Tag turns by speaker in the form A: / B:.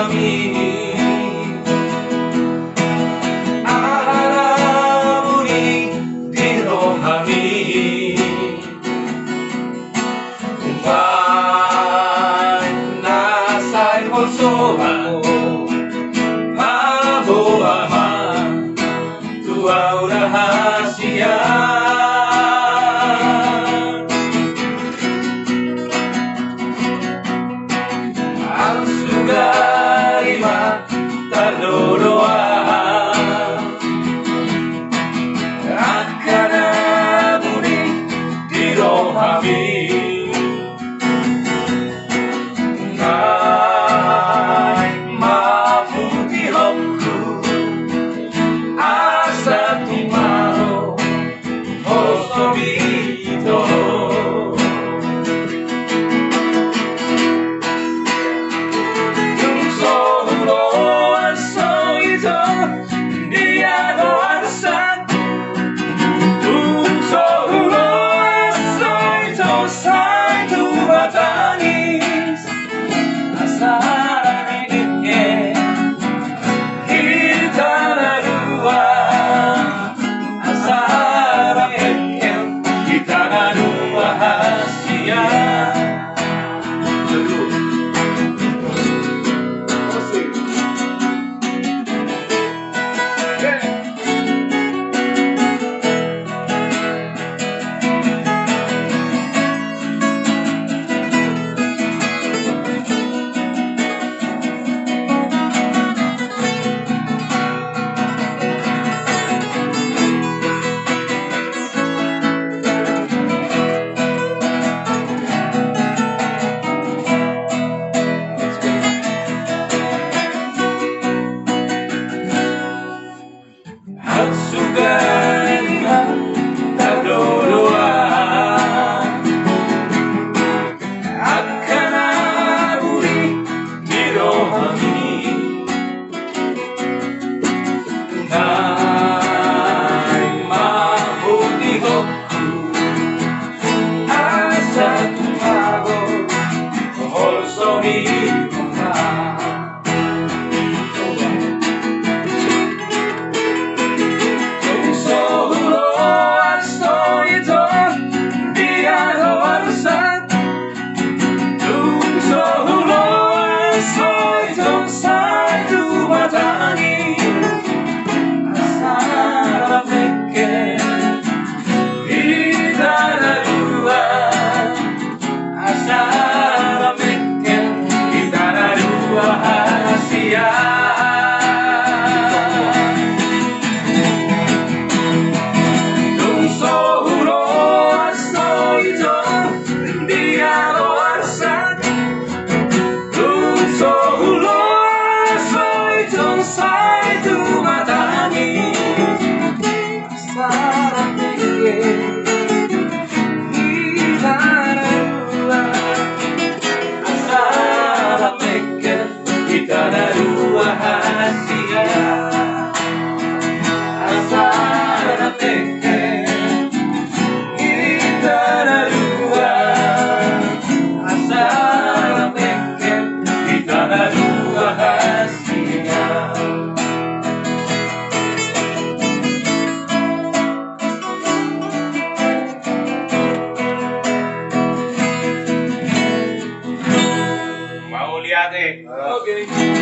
A: kami aharapuri dito kami kung may nasa'y konsohan mabuha man tuaw rahasia ang sugari mataluluan at kanabuni dito kami ay maputi hapku asa tumaro o sobito yung solo ang soito dia no arsan yung solo ang soito sa tubatanis asara nike kita narua asara nike kita narua hasia at sugari mataluluan at kanaburi dito kami ay mabuti ko asa tumago also ni kita narua hasia asara teke kita narua asara teke kita narua hasia mau lihat
B: Oke.